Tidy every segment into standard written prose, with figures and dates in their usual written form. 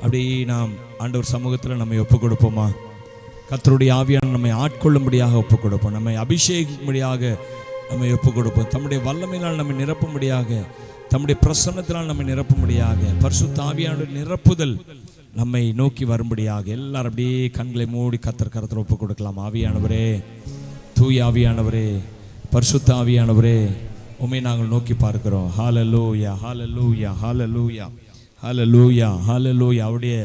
அப்படி நாம் ஆண்டவர் சமூகத்தில் நம்மை ஒப்புக் கொடுப்போமா? கர்த்தருடைய ஆவியான நம்மை ஆட்கொள்ளும்படியாக ஒப்புக் கொடுப்போம், நம்மை அபிஷேகிக்கும்படியாக நம்மை ஒப்புக் கொடுப்போம், தம்முடைய வல்லமையினால் நம்மை நிரப்பும்படியாக, தம்முடைய பிரசன்னத்தினால் நம்மை நிரப்பும்படியாக, பரிசுத்த ஆவியானுடைய நிரப்புதல் நம்மை நோக்கி வரும்படியாக எல்லாரும் அப்படியே கண்களை மூடி கர்த்தர் ஒப்புக் கொடுக்கலாம். ஆவியானவரே, தூய ஆவியானவரே, பரிசுத்த ஆவியானவரே, உம்மை நாங்கள் நோக்கி பார்க்கிறோம். ஹல்லேலூயா, ஹல்லேலூயா, ஹல்லேலூயா, ஹல்லேலூயா, ஹல்லேலூயா. அவருடைய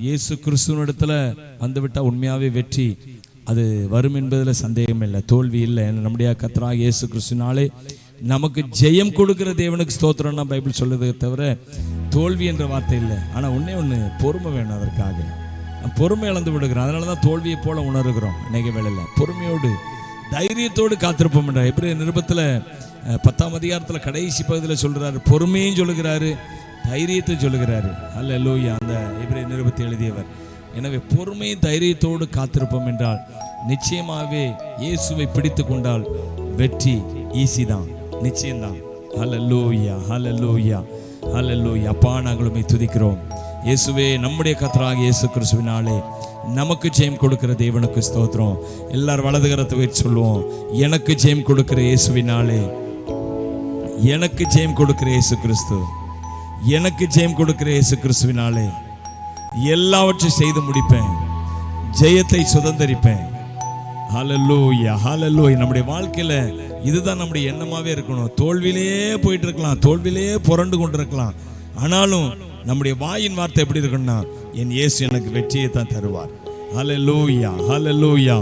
இயேசு கிறிஸ்துவினிடத்தில் வந்துவிட்டால் உண்மையாகவே வெற்றி அது வரும் என்பதில் சந்தேகம் இல்லை, தோல்வி இல்லை. நம்முடைய கர்த்தராகிய இயேசு கிறிஸ்துவினாலே நமக்கு ஜெயம் கொடுக்கிற தேவனுக்கு ஸ்தோத்திரம்னா பைபிள் சொல்லுறதை தவிர தோல்வி என்ற வார்த்தை இல்லை. ஆனால் ஒன்று பொறுமை வேணும். அதற்காக பொறுமை இழந்து விடுகிறோம். அதனால தான் தோல்வியை போல உணர்கிறோம். அநேக வேளையில் பொறுமையோடு தைரியத்தோடு காத்திருப்போம் என்ற எபிரேயர் நிருபத்தில் 10ஆம் அதிகாரத்தில் கடைசி பகுதியில் சொல்கிறாரு, பொறுமையும் சொல்லுகிறாரு, தைரியத்தை சொல்லுகிறாரு. ஹல்லேலூயா. அந்த எபிரேயர் நிருபத்தை எழுதியவர். எனவே பொறுமை தைரியத்தோடு காத்திருப்போம் என்றால் நிச்சயமாகவே இயேசுவை பிடித்து கொண்டால் வெற்றி ஈஸி தான், நிச்சயம்தான். ஹல்லேலூயா, ஹல்லேலூயா, ஹல்லேலூயா. அப்பா, நாங்கள் உம்மை துதிக்கிறோம் இயேசுவே. நம்முடைய கர்த்தராகிய இயேசு கிறிஸ்துவினாலே நமக்கு ஜெயம் கொடுக்கிற தேவனுக்கு ஸ்தோத்திரம். எல்லாரும் வலது கரத்தை வச்சு சொல்லுவோம், எனக்கு ஜெயம் கொடுக்கிற இயேசுவினாலே, எனக்கு ஜெயம் கொடுக்கிற இயேசு கிறிஸ்து, எனக்கு ஜெயம் கொடுக்கிற இயேசு கிறிஸ்துவினாலே எல்லாவற்றையும் செய்து முடிப்பேன், ஜெயத்தை சுதந்தரிப்பேன். ஹல்லேலூயா, ஹல்லேலூயா. நம்முடைய வாழ்க்கையில இதுதான் நம்முடைய எண்ணமாவே இருக்கணும். தோல்வியிலேயே போயிட்டு இருக்கலாம், தோல்வியிலேயே புரண்டு கொண்டு இருக்கலாம். ஆனாலும் நம்முடைய வாயின் வார்த்தை எப்படி இருக்குன்னா, என் இயேசு எனக்கு வெற்றியை தான் தருவார். ஹல்லேலூயா, ஹல்லேலூயா.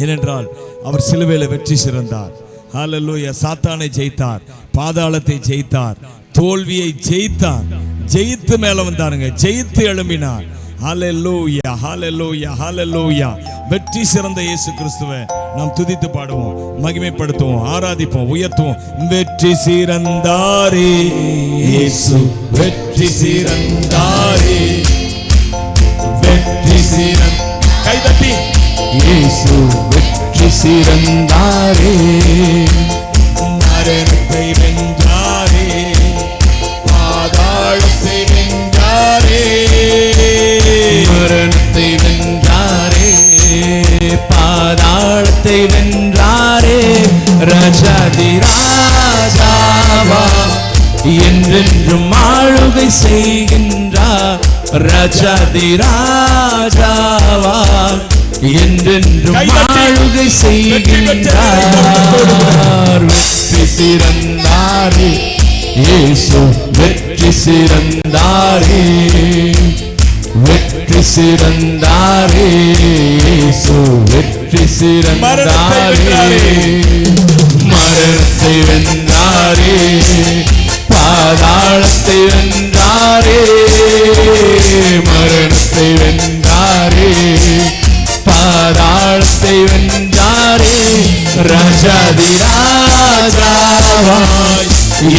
ஏனென்றால் அவர் சிலுவையில் வெற்றி சிறந்தார். ஹல்லேலூயா. சாத்தானை ஜெயித்தார், பாதாளத்தை ஜெயித்தார், தோல்வியை ஜெயித்தார், ஜெயித்து மேல வந்தாருங்க, ஜெயித்து எழும்பினார். ஹல்லேலூயா, ஹல்லேலூயா, ஹல்லேலூயா. வெற்றி சிறந்த இயேசு கிறிஸ்துவை நாம் துதித்து பாடுவோம், மகிமைப்படுத்துவோம், ஆராதிப்போம், உயர்த்துவோம். வெற்றி சிறந்தாரே இயேசு, வெற்றி சிறந்தாரே, வெற்றி சிறந்த கைதட்டி இயேசு வெற்றி சிறந்தாரே, மரணத்தை வென்றாரே, பாதாளத்தை வென்றாரே, மரணத்தை வென்றாரே, பாதாளத்தை வென்றாரே, ராஜாதி ராஜாவா என்றென்றும் ஆளுகை செய்கின்றார், ராஜாதி ராஜாவா என்றென்றும் ஆளுகை செய்கின்றார். வெற்றி சிறந்தாரே இயேசு, வெற்றி சிறந்தாரே, வெற்றி சிறந்தாரே இயேசு, வெற்றி சிறந்தாரே, மரணத்தை வென்றாரே, பாதாளத்தை வென்றாரே, மரணத்தை வென்றாரே, பாதாளத்தை வென்றாரே, ராஜாதி ராஜாவாய்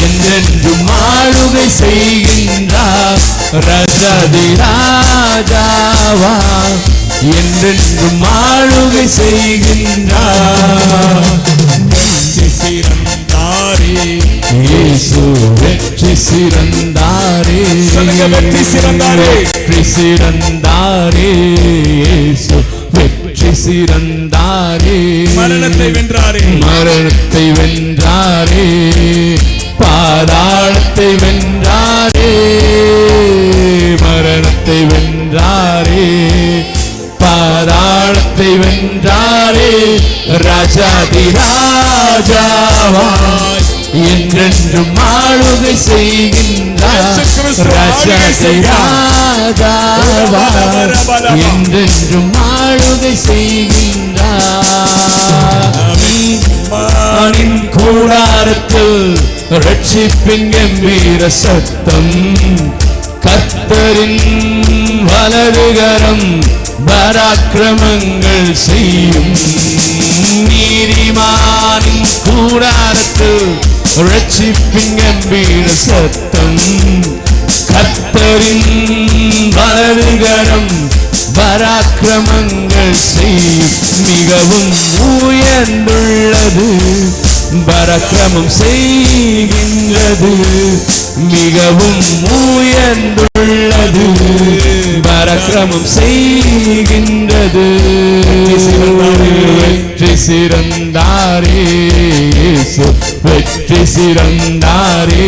என்றென்றும் ஆளுகை செய்கின்றார், ராஜாதி ராஜாவாய் என்றென்றும் ஆளுகை செய்கின்றார். வெற்றி சிறந்தாரே இயேசு, வெற்றி சிறந்தாரே, வெற்றி சிறந்தாரே, வெற்றி சிறந்தாரே இயேசு, வெற்றி சிறந்தாரே, மரணத்தை வென்றாரே, மரணத்தை வென்றாரே, பாதாளத்தை வென்றாரே, மரணத்தை வென்றாரே, பாதாளத்தை வென்றாரே, ராஜாதி ராஜாவாய் என்றென்றும் ஆளுகை செய்கின்றார், ராஜாதி ராஜாவாய் என்றென்றும் ஆளுகை செய்கின்றார். மானின் கூடாரத்தில் ரட்சிப்பின் கம்பீர சத்தம், கர்த்தரின் வலதுகரம் பராக்கிரமங்கள் செய்யும், நீதிமானின் கூடாரத்தில் ரட்சிப்பின் கம்பீர சத்தம், கர்த்தரின் வலதுகரம் பராக்கிரமங்கள் செய்யும், மிகவும் உயர்ந்துள்ளது பரக்கிரமம் செய்கின்றது, மிகவும் உயர்ந்துள்ளது. பரக்கிரமம் செய்கின்றது, வெற்றி சிறந்தாரே இயேசு, வெற்றி சிறந்தாரே,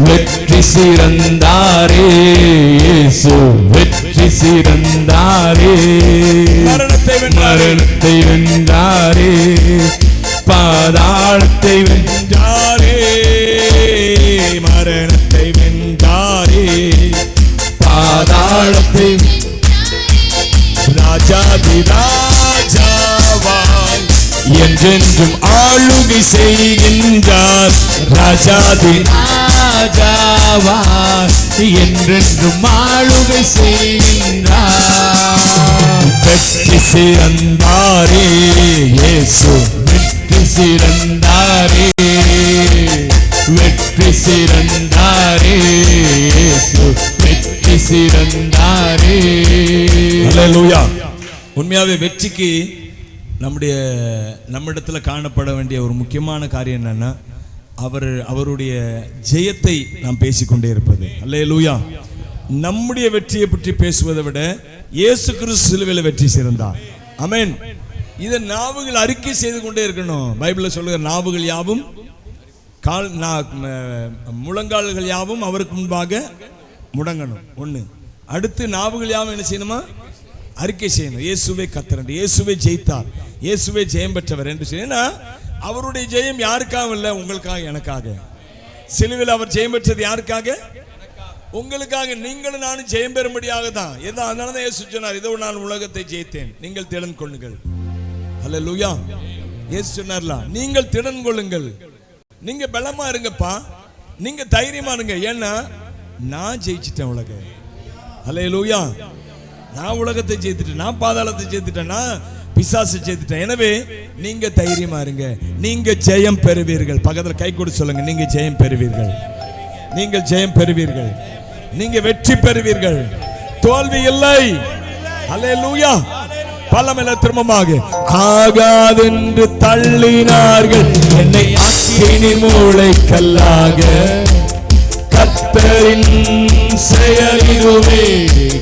வெற்றி சிறந்தாரே இயேசு, வெற்றி சிறந்தாரே. மரணத்தை வென்றாரே, பாதாளத்தை வென்றாரே, மரணத்தை வென்றாரே, பாதாளத்தை ராஜாதி ராஜாவாய் என்றென்றும் ஆளுகை செய்கின்றார். ராஜாதி ராஜாவாய் என்றென்றும் ஆளுகை செய்கின்றார். வெற்றி சிறந்தாரே இயேசு, வெற்றி சிறந்தாரே, வெற்றி சிறந்தாரே இயேசு, வெற்றி சிறந்தாரே. அல்லேலூயா. உண்மையாவே வெற்றிக்கு நம்மிடத்துல காணப்பட வேண்டிய ஒரு முக்கியமான காரியம் என்னன்னா, அவருடைய ஜெயத்தை நாம் பேசிக்கொண்டே இருப்பது. அல்லேலூயா. நம்முடைய வெற்றியை பற்றி பேசுவதை விட இயேசு கிறிஸ்து சிலுவையில் வெற்றி சிறந்தார். ஆமென். இதை நாவுகள் அறிக்கை செய்து கொண்டே இருக்கணும். பைபிள்ல சொல்லுகிற நாவுகள் யாவும் முழங்கால்கள் யாவும் அவருக்கு முன்பாக முடங்கணும். ஒண்ணு. அடுத்து நாவுகள் யாவும் என்ன செய்யணுமா? அறிக்கை செய்யணும். இயேசுவே கர்த்தர், இயேசுவே ஜெயித்தார், இயேசுவே ஜெயம் பெற்றவர் என்று சொன்னா, அவருடைய ஜெயம் யாருக்காக இல்லை? உங்களுக்காக, எனக்காக. சிலுவையில் அவர் ஜெயம் பெற்றது யாருக்காக? உங்களுக்காக. நீங்களும் நானும் ஜெயம் பெறும்படியாக தான். அதனால தான் இயேசு சொன்னார், இதோ நான் உலகத்தை ஜெயித்தேன், நீங்கள் திடன் கொள்ளுங்கள். அல்லேலூயா. இயேசு சொன்னார்ல, நீங்கள் திடன் கொள்ளுங்கள், நீங்க பலமா இருங்கப்பா, நீங்க தைரியமா இருங்க, ஏன்னா நான் ஜெயிச்சிட்டேன் உலகம். அல்லேலூயா. நான் உலகத்தை ஜெயித்துட்டேன், நான் பாதாளத்தை ஜெயித்துட்டேன், நான் பிசாசை ஜெயித்துட்டேன். எனவே நீங்க தைரியமா இருங்க, நீங்க ஜெயம் பெறுவீர்கள். பக்கத்துல கை கொடுத்து சொல்லுங்க, நீங்க ஜெயம் பெறுவீர்கள், நீங்கள் ஜெயம் பெறுவீர்கள், நீங்க வெற்றி பெறுவீர்கள், தோல்வி இல்லை. அல்லேலூயா. பலமெல்ல திரும்பமாக ஆகாதென்று தள்ளினார்கள் என்னை அக்கினி மூளைக்கல்லாக. கர்த்தரின் செயலிதுவே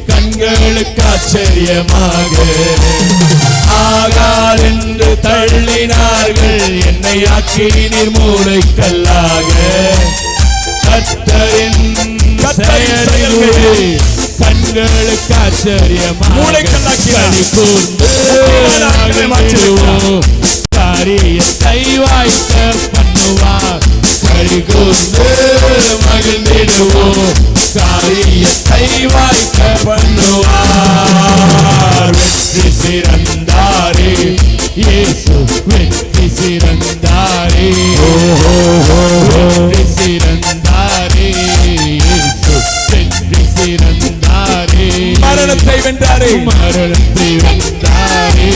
கண்களுக்கு ஆச்சரியமாக. ஆகாதென்று தள்ளினார்கள் என்னை அக்கினி மூளைக்கல்லாக. கர்த்தரின் செயலிதுவே கண்களுக்கு ஆச்சரியமாக. காரியத்தை வாய்க்க பண்ணுவார், கழி கூர்ந்து மகிழ்ந்திடுவோம். காரியத்தை வாய்க்க பண்ணுவார். வெற்றி சிறந்தாரே இயேசு, வெற்றி சிறந்தாரே, வெற்றி சிறந்தாரே இயேசு, வெற்றி சிறந்தாரே. மரணத்தை வென்றாரே, மரணத்தை வென்றாரே,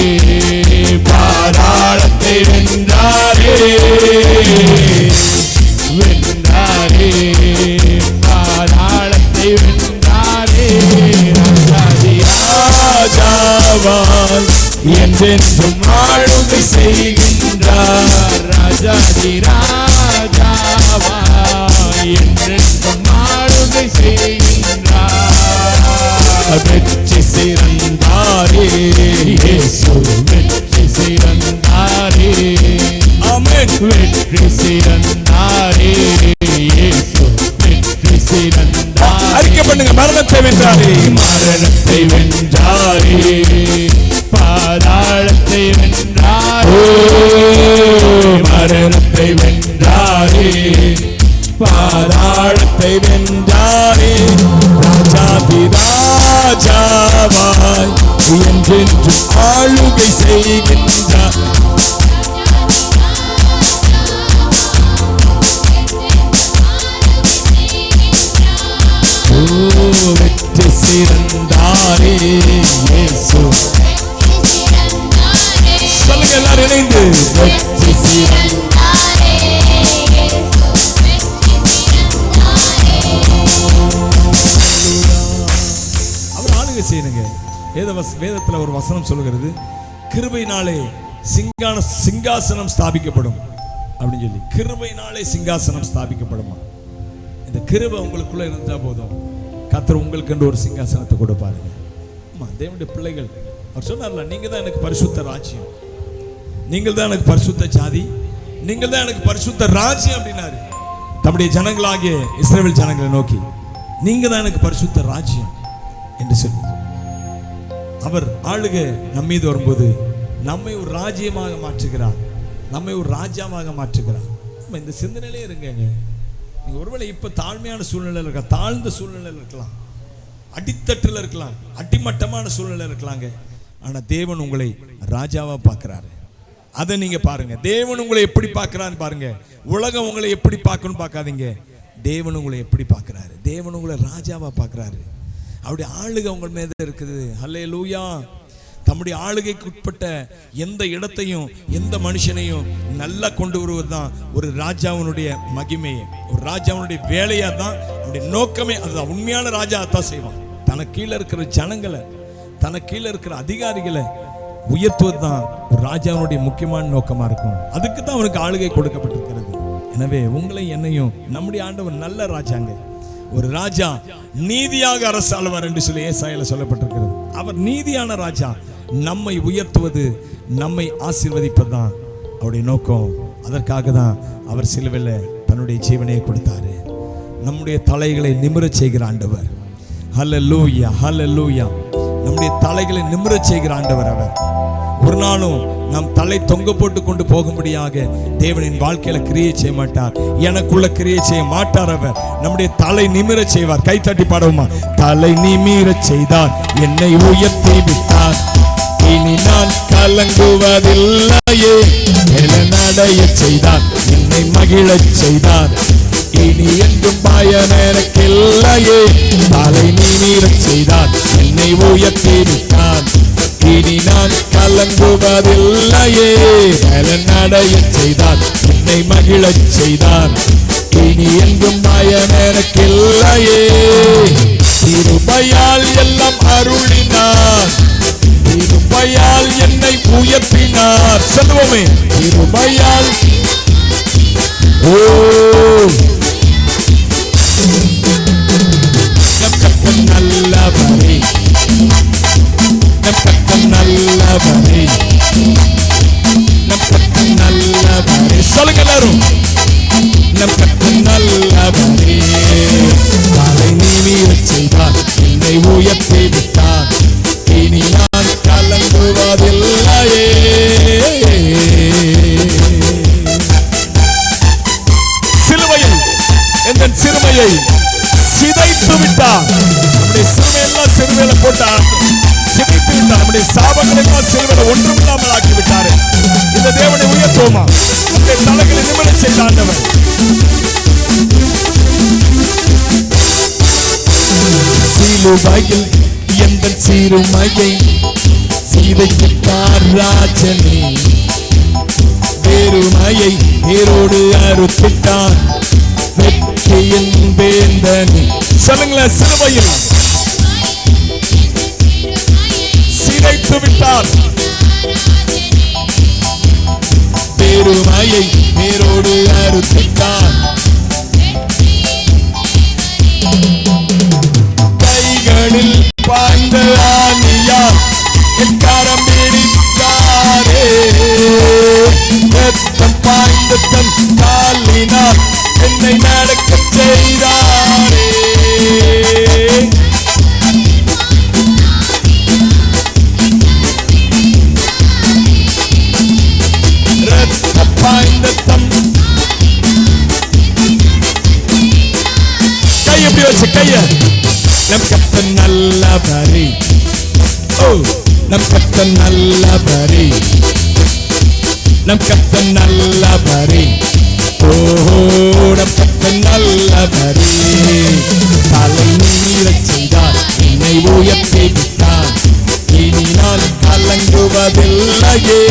பாதாளத்தை வென்றாரே, வென்றாரே, பாதாளத்தை வென்றாரே. ராஜாவாய் என்றென்றும் ஆளுகை செய்கின்றார். ராஜாதி ராஜாவாய் என்றென்றும் ஆளுகை செய்கின்றார். வெற்றி சிறந்தாரே இயேசு, வெற்றி சிறந்தாரே. ஆமென். வெற்றி சிறந்தாரே இயேசு, வெற்றி சிறந்தாரே. அறிக்கை பண்ணுங்க, மரணத்தை வென்றாரே, மரணத்தை வென்றாரே, பாதாளத்தை வென்றாரே, மரணத்தை வென்றாரே, பாதாளத்தை வென்றாரே. ராஜாதி ராஜாவாய் என்றென்று ஆளுகை செய்கின்றார். வெற்றி சிறந்தாரே இயேசு. சொல்லுங்க எல்லாரும் இணைந்து, வெற்றி சிறந்தாரே. அவர் ஆளுகை செய்யுங்க. வேதத்துல ஒரு வசனம் சொல்லுகிறது, கிருபையினாலே சிங்காசனம் ஸ்தாபிக்கப்படும் அப்படின்னு சொல்லி, கிருபையினாலே சிங்காசனம் ஸ்தாபிக்கப்படுமா. இந்த கிருபை உங்களுக்குள்ள இருந்தா போதும், கர்த்தர் உங்களுக்கு என்று ஒரு சிங்காசனத்தை கொடுப்பாருங்க. தேவனுடைய பிள்ளைகள், அவர் சொன்னார்ல, நீங்க தான் எனக்கு பரிசுத்த ராஜ்யம், நீங்கள் தான் எனக்கு பரிசுத்த ஜாதி, நீங்கள் தான் எனக்கு பரிசுத்த ராஜ்யம் அப்படின்னாரு தம்முடைய ஜனங்களாகிய இஸ்ரவேல் ஜனங்களை நோக்கி. நீங்க தான் எனக்கு பரிசுத்த ராஜ்யம் என்று சொல்லி அவர் ஆளுகை நம் மீது வரும்போது நம்மை ஒரு ராஜ்யமாக மாற்றுகிறார், நம்மை ஒரு ராஜாவாக மாற்றுகிறார். நம்ம இந்த சிந்தனையிலே இருங்க. நீங்க ஒருவேளை இப்ப தாழ்மையான சூழ்நிலையில் இருக்கலாம், தாழ்ந்த சூழ்நிலையில் இருக்கலாம், அடித்தட்டில் இருக்கலாம், அடிமட்டமான சூழ்நிலை இருக்கலாங்க. ஆனா தேவன் உங்களை ராஜாவா பார்க்கிறாரு. அதை நீங்க பாருங்க. தேவன் உங்களை எப்படி பார்க்கிறான்னு பாருங்க. உலகம் உங்களை எப்படி பார்க்கணும்னு பார்க்காதீங்க. தேவன் உங்களை எப்படி பார்க்கிறாரு? தேவன் உங்களை ராஜாவா பார்க்கிறாரு. அவருடைய ஆளுகை உங்கள் மீது இருக்குது. ஹல்லேலூயா. தம்முடைய ஆளுகைக்கு உட்பட்ட எந்த இடத்தையும் எந்த மனுஷனையும் நல்லா கொண்டு வருவது தான் ஒரு ராஜாவினுடைய மகிமையை, ஒரு ராஜாவினுடைய வேலையா தான் அவருடைய நோக்கமே. அதுதான் உண்மையான ராஜா தான் செய்வான். தனக்கு கீழே இருக்கிற ஜனங்களை, தனக்கு கீழே இருக்கிற அதிகாரிகளை உயர்த்துவது தான் ஒரு ராஜாவினுடைய முக்கியமான நோக்கமா இருக்கும். அதுக்கு தான் அவனுக்கு ஆளுகை கொடுக்கப்பட்டிருக்கிறது. எனவே உங்களை என்னையும் நம்முடைய ஆண்டவர் நல்ல ராஜாங்க. ஒரு ராஜா நீதியாக அரசாளுவார் என்று சொல்லி ஏசாயால சொல்லப்பட்டிருக்கிறது. அவர் நீதியான ராஜா. நம்மை உயர்த்துவது, நம்மை ஆசீர்வதிப்பது தான் அவருடைய நோக்கம். அதற்காக தான் அவர் சிலுவையில் தன்னுடைய ஜீவனையை கொடுத்தாரு. நம்முடைய தலைகளை நிமிரச் செய்கிற ஆண்டவர். ஹல்லேலூயா, ஹல்லேலூயா. நம்முடைய தலைகளை நிமிரச் செய்கிற ஆண்டவர் அவர். ஒரு நாளும் நம் தலை தொங்க போட்டு கொண்டு போகும்படியாக தேவனின் வாழ்க்கையில கிரியை செய்ய மாட்டார். எனக்குள்ள கிரியை செய்ய மாட்டார். அவர் நம்முடைய தலை நிமிர செய்வார். கை தட்டி பாடுவோமா? தலை நிமிர செய்தார், என்னை உயர்த்தி விட்டார், இனி நான் கலங்குவதில்லையே. நடைய செய்தார், என்னை மகிழச் செய்தார், இனி என்றும் பயம் எனக்கில்லையே. தலை நிமிர செய்தார், என்னை உயர்த்தி விட்டார், இனி நான் கலங்குவதில்லையே. நடைய செய்தார், என்னை மகிழச் செய்தார், இனி என்றும் பயம் எனக்கில்லையே. கிருபையால் எல்லாம் அருளினார், கிருபையால் என்னை உயர்த்தினார். சொல்லுவோமே, கிருபையால். ஓ நல்லவரே, நல்லவரே, நல்லவரே. சொல்லுங்க எல்லாரும், நம் கர்த்தர் நல்லவரே. தலை நிமிரச் செய்தார், என்னை உயர்த்தி விட்டார், இனி நான் கலங்குவதில்லையே. சிலுவையில் என் சிறுமையை சிதைத்து விட்டார். நம்முடைய சிறுமையெல்லாம் சிறுமையில போட்டார், சிதைத்து விட்டார். நம்முடைய சாபங்களை எல்லாம் சிலுவையில ஒன்றுமில்லாமல் ஆக்கி விட்டார். இந்த தேவனை உயர்த்துவோமா? உங்களுடைய தலைகளை நிமிரச் செய்த ஆண்டவர். சிலுவையில் எந்த சிறுமையை சிதைத்தார் ராஜனே, பெருமையை வேரோடு அறுத்திட்டார், வெற்றியின் வேந்தனே. சொல்லுங்களேன், சிலுவையில் சிதைத்து விட்டார், பெருமையை வேரோடு அறுத்திட்டார், கைகளில் பாய்ந்த ஆணியார் என் கரம் பிடித்தாரே, ரத்தம் பாய்ந்த தன் காலினார் என்னை நடக்கச் செய்தாரே. ரத்தம் பாய்ந்த தன் கை எப்படி வச்சு கைய. நம் கர்த்தர் நல்லவரே, ஓ நம் கர்த்தர் நல்லவரே, நம் கர்த்தர் நல்லவரே, ஓஹோ நம் கர்த்தர் நல்லவரே. தலை நிமிரச் செய்தார், என்னை உயர்த்தி விட்டார், இனி நான் கலங்குவதில்லையே.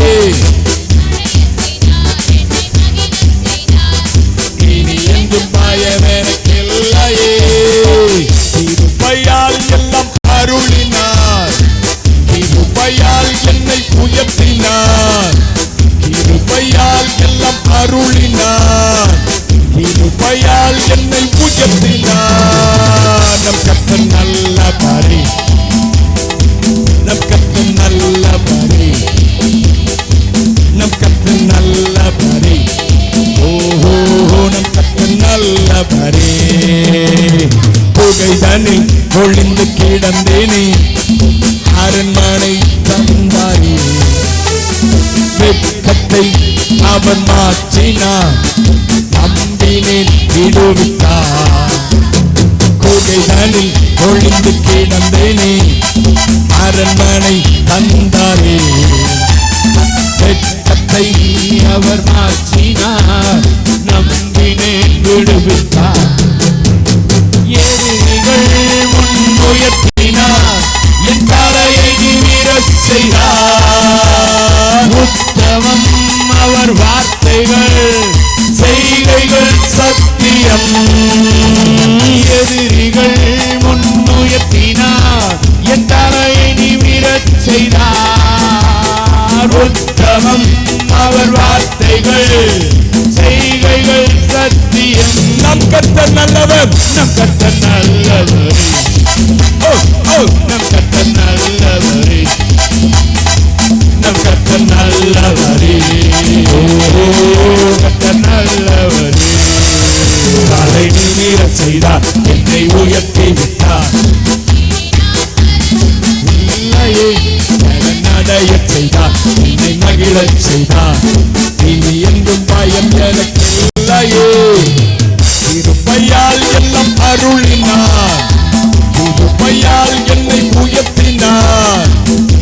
இனி என்றும் பயம் எனக்கில்லையே. கிருபையால் எல்லாம் அருளினார், கிருபையால் என்னை உயர்த்தினார், நல்லவரே, நம் கர்த்தர் நல்லவரே, நம் கர்த்தர் நல்லவரே, ஓஹோ நம் கர்த்தர் நல்லவரே. புகைதனில் ஒளிந்து கிடந்தேனே, அரண்மனை தந்தாரே, வெட்கத்தை அவர் மாற்றினார், நம்பினேன் விடுவித்தார். குகைதனில் ஒளிந்து கிடந்தேனே, அரண்மனை தந்தாரே, வெட்கத்தை அவர் மாற்றினார், நம்பினேன் விடுவித்தார். ஏழைகள் முன் உயர்த்தினார், என் தலையை நிமிரச் செய்தார். உத்தமம் அவர் வார்த்தைகள், செய்கைகள் சத்தியம். எதிரிகள் முன் உயர்த்தினார், என் தலையை நிமிரச் செய்தார். உத்தமம் அவர் வார்த்தைகள், செய்கைகள் சத்தியம். நம் கர்த்தர் நல்லவர், நம் கர்த்தர் நல்லவரே, நம் கர்த்தர் நல்லவரே, நம் கர்த்தர் நல்லவரே, கர்த்தர் நல்லவரே. தலை நிமிரச் செய்தார், என்னை உயர்த்தி விட்டார். இல்லையே நடையச் செய்தார், என்னை மகிழச் செய்தார். இனி எங்கும் பயம் எனக்கு இல்லையே, கிருபையால் எல்லாம் அருளினார், கிருபையால் என்னை உயர்த்தினார்,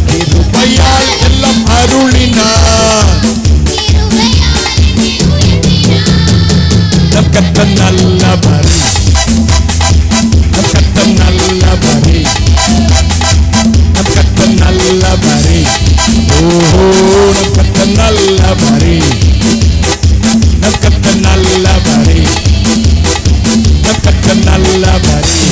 கிருபையால் எல்லாம் அருளினார். நம் கர்த்தர் நல்லவரே, நம் கர்த்தர் நல்லவரே, நம் கர்த்தர் நல்லவரே, ஓஹோ நம் கர்த்தர் நல்லவரே, நம் கர்த்தர் நல்லவரே, நம் கர்த்தர் நல்லவரே,